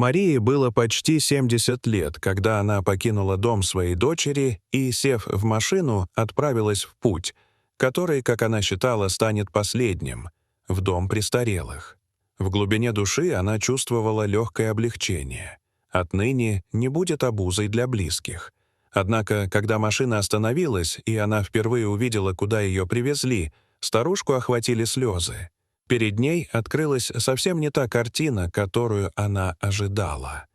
Марии было почти 70 лет, когда она покинула дом своей дочери и, сев в машину, отправилась в путь, который, как она считала, станет последним, в дом престарелых. В глубине души она чувствовала легкое облегчение. Отныне не будет обузой для близких. Однако, когда машина остановилась, и она впервые увидела, куда ее привезли, старушку охватили слезы. Перед ней открылась совсем не та картина, которую она ожидала.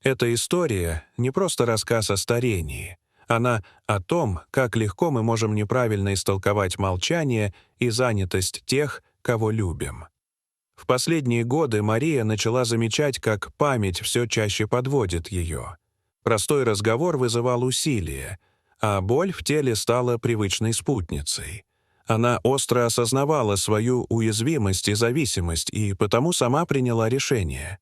Эта история не просто рассказ о старении. Она о том, как легко мы можем неправильно истолковать молчание и занятость тех, кого любим. В последние годы Мария начала замечать, как память все чаще подводит ее. Простой разговор вызывал усилие, а боль в теле стала привычной спутницей. Она остро осознавала свою уязвимость и зависимость, и потому сама приняла решение.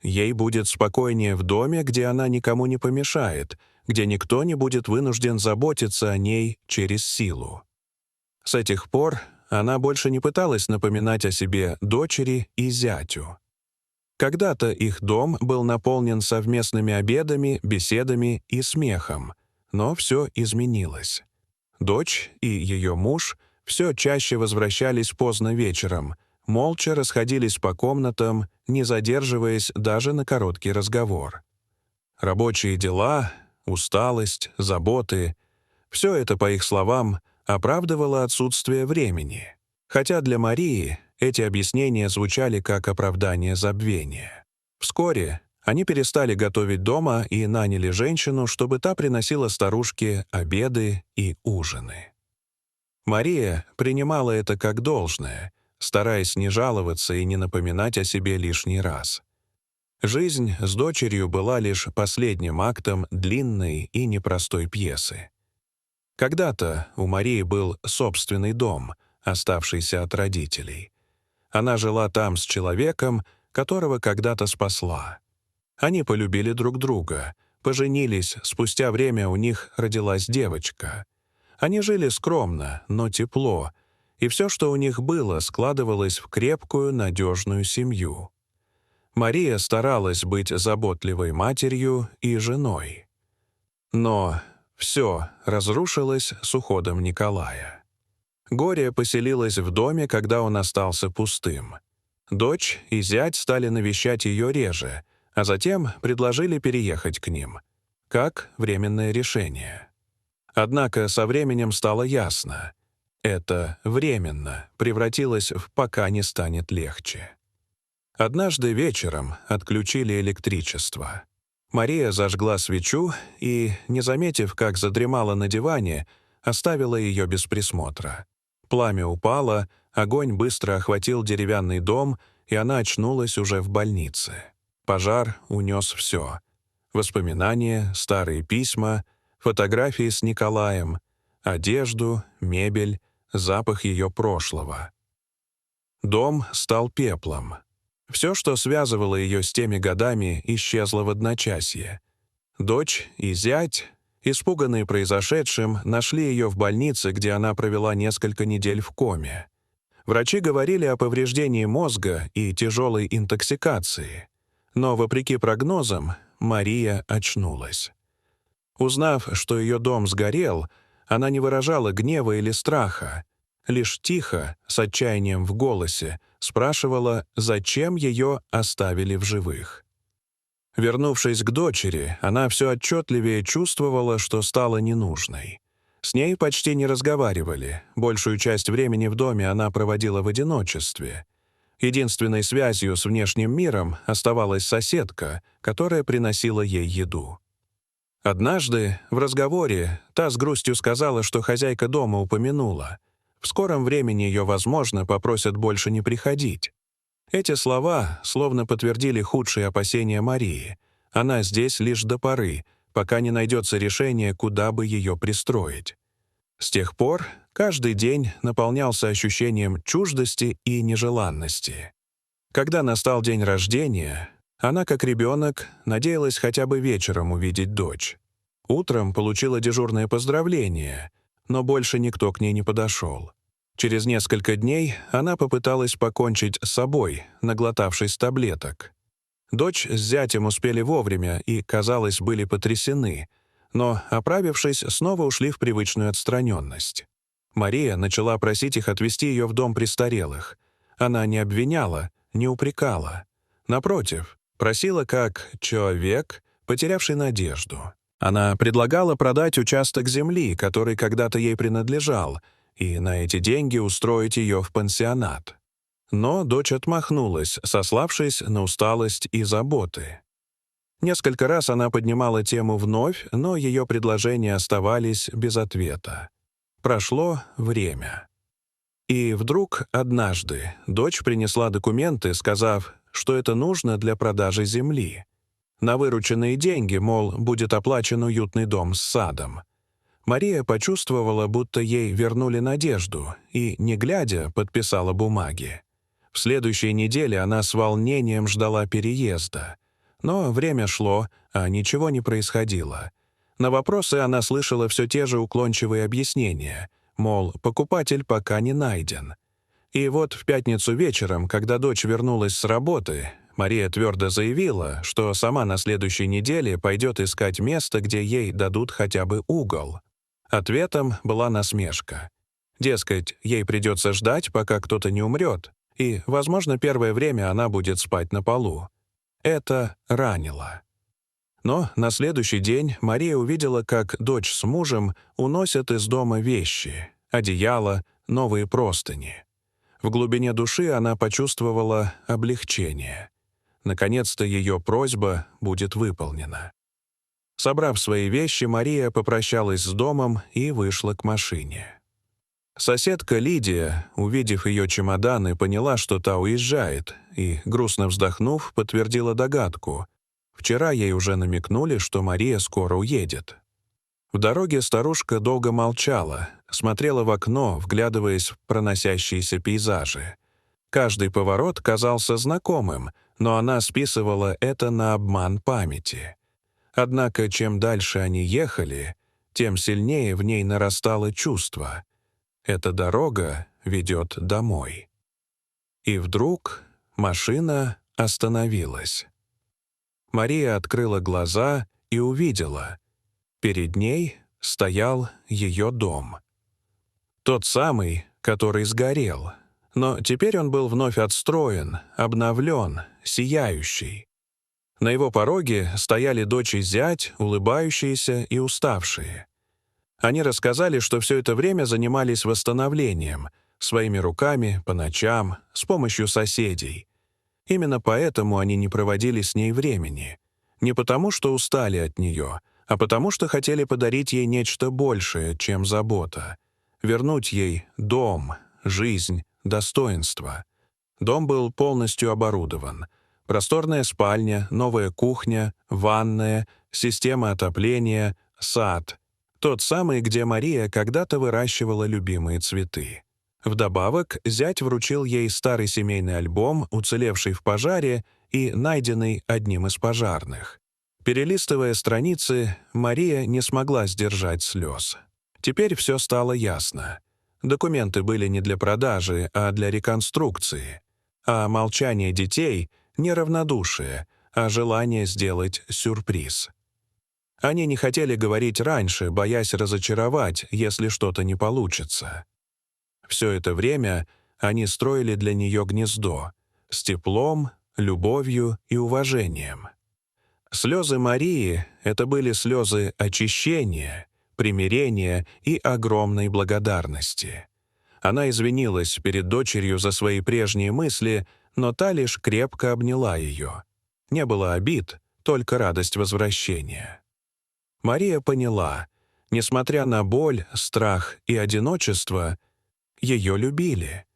Ей будет спокойнее в доме, где она никому не помешает, где никто не будет вынужден заботиться о ней через силу. С этих пор она больше не пыталась напоминать о себе дочери и зятю. Когда-то их дом был наполнен совместными обедами, беседами и смехом, но все изменилось. Дочь и ее муж все чаще возвращались поздно вечером, молча расходились по комнатам, не задерживаясь даже на короткий разговор. Рабочие дела, усталость, заботы — все это, по их словам, оправдывало отсутствие времени, хотя для Марии эти объяснения звучали как оправдание забвения. Вскоре они перестали готовить дома и наняли женщину, чтобы та приносила старушке обеды и ужины. Мария принимала это как должное, стараясь не жаловаться и не напоминать о себе лишний раз. Жизнь с дочерью была лишь последним актом длинной и непростой пьесы. Когда-то у Марии был собственный дом, оставшийся от родителей. Она жила там с человеком, которого когда-то спасла. Они полюбили друг друга, поженились, спустя время у них родилась девочка. Они жили скромно, но тепло, и все, что у них было, складывалось в крепкую, надежную семью. Мария старалась быть заботливой матерью и женой. Но все разрушилось с уходом Николая. Горе поселилось в доме, когда он остался пустым. Дочь и зять стали навещать ее реже, а затем предложили переехать к ним, как временное решение. Однако со временем стало ясно — это временно превратилось в «пока не станет легче». Однажды вечером отключили электричество. Мария зажгла свечу и, не заметив, как задремала на диване, оставила ее без присмотра. Пламя упало, огонь быстро охватил деревянный дом, и она очнулась уже в больнице. Пожар унес все. Воспоминания, старые письма, фотографии с Николаем, одежду, мебель, запах ее прошлого. Дом стал пеплом. Все, что связывало ее с теми годами, исчезло в одночасье. Дочь и зять, испуганные произошедшим, нашли ее в больнице, где она провела несколько недель в коме. Врачи говорили о повреждении мозга и тяжелой интоксикации. Но, вопреки прогнозам, Мария очнулась. Узнав, что ее дом сгорел, она не выражала гнева или страха, лишь тихо, с отчаянием в голосе, спрашивала, зачем ее оставили в живых. Вернувшись к дочери, она все отчетливее чувствовала, что стала ненужной. С ней почти не разговаривали, большую часть времени в доме она проводила в одиночестве. Единственной связью с внешним миром оставалась соседка, которая приносила ей еду. Однажды, в разговоре, та с грустью сказала, что хозяйка дома упомянула: в скором времени ее, возможно, попросят больше не приходить. Эти слова словно подтвердили худшие опасения Марии. Она здесь лишь до поры, пока не найдется решение, куда бы ее пристроить. С тех пор каждый день наполнялся ощущением чуждости и нежеланности. Когда настал день рождения, она, как ребенок, надеялась хотя бы вечером увидеть дочь. Утром получила дежурное поздравление, но больше никто к ней не подошел. Через несколько дней она попыталась покончить с собой, наглотавшись таблеток. Дочь с зятем успели вовремя и, казалось, были потрясены, но, оправившись, снова ушли в привычную отстраненность. Мария начала просить их отвезти ее в дом престарелых. Она не обвиняла, не упрекала. Напротив, просила как человек, потерявший надежду. Она предлагала продать участок земли, который когда-то ей принадлежал, и на эти деньги устроить ее в пансионат. Но дочь отмахнулась, сославшись на усталость и заботы. Несколько раз она поднимала тему вновь, но ее предложения оставались без ответа. Прошло время. И вдруг однажды дочь принесла документы, сказав, что это нужно для продажи земли. На вырученные деньги, мол, будет оплачен уютный дом с садом. Мария почувствовала, будто ей вернули надежду, и, не глядя, подписала бумаги. В следующей неделе она с волнением ждала переезда. Но время шло, а ничего не происходило. На вопросы она слышала все те же уклончивые объяснения, мол, покупатель пока не найден. И вот в пятницу вечером, когда дочь вернулась с работы, Мария твердо заявила, что сама на следующей неделе пойдет искать место, где ей дадут хотя бы угол. Ответом была насмешка. Дескать, ей придется ждать, пока кто-то не умрет, и, возможно, первое время она будет спать на полу. Это ранило. Но на следующий день Мария увидела, как дочь с мужем уносят из дома вещи, одеяло, новые простыни. В глубине души она почувствовала облегчение. Наконец-то ее просьба будет выполнена. Собрав свои вещи, Мария попрощалась с домом и вышла к машине. Соседка Лидия, увидев ее чемоданы, поняла, что та уезжает, и, грустно вздохнув, подтвердила догадку. Вчера ей уже намекнули, что Мария скоро уедет. В дороге старушка долго молчала, смотрела в окно, вглядываясь в проносящиеся пейзажи. Каждый поворот казался знакомым, но она списывала это на обман памяти. Однако, чем дальше они ехали, тем сильнее в ней нарастало чувство. Эта дорога ведет домой. И вдруг машина остановилась. Мария открыла глаза и увидела. Перед ней стоял ее дом. Тот самый, который сгорел. Но теперь он был вновь отстроен, обновлен, сияющий. На его пороге стояли дочь и зять, улыбающиеся и уставшие. Они рассказали, что все это время занимались восстановлением, своими руками, по ночам, с помощью соседей. Именно поэтому они не проводили с ней времени. Не потому, что устали от нее, а потому, что хотели подарить ей нечто большее, чем забота. Вернуть ей дом, жизнь, достоинство. Дом был полностью оборудован. Просторная спальня, новая кухня, ванная, система отопления, сад. Тот самый, где Мария когда-то выращивала любимые цветы. Вдобавок, зять вручил ей старый семейный альбом, уцелевший в пожаре и найденный одним из пожарных. Перелистывая страницы, Мария не смогла сдержать слез. Теперь все стало ясно. Документы были не для продажи, а для реконструкции. А молчание детей — не равнодушие, а желание сделать сюрприз. Они не хотели говорить раньше, боясь разочаровать, если что-то не получится. Все это время они строили для нее гнездо с теплом, любовью и уважением. Слезы Марии — это были слезы очищения, примирения и огромной благодарности. Она извинилась перед дочерью за свои прежние мысли, но та лишь крепко обняла ее. Не было обид, только радость возвращения. Мария поняла, несмотря на боль, страх и одиночество, ее любили.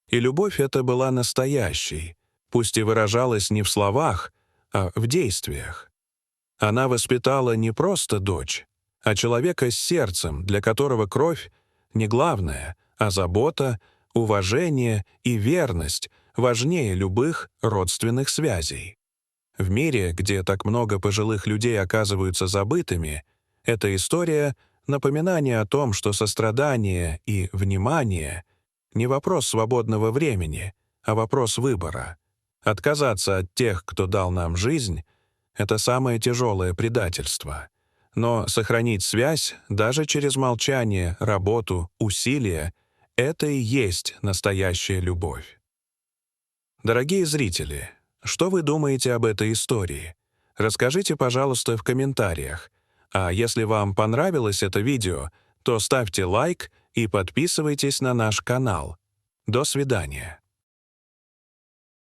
И любовь эта была настоящей, пусть и выражалась не в словах, а в действиях. Она воспитала не просто дочь, а человека с сердцем, для которого кровь не главное, а забота, уважение и верность важнее любых родственных связей. В мире, где так много пожилых людей оказываются забытыми, эта история — напоминание о том, что сострадание и внимание — не вопрос свободного времени, а вопрос выбора. Отказаться от тех, кто дал нам жизнь, — это самое тяжелое предательство. Но сохранить связь, даже через молчание, работу, усилия — это и есть настоящая любовь. Дорогие зрители, что вы думаете об этой истории? Расскажите, пожалуйста, в комментариях. А если вам понравилось это видео, то ставьте лайк и подписывайтесь на наш канал. До свидания.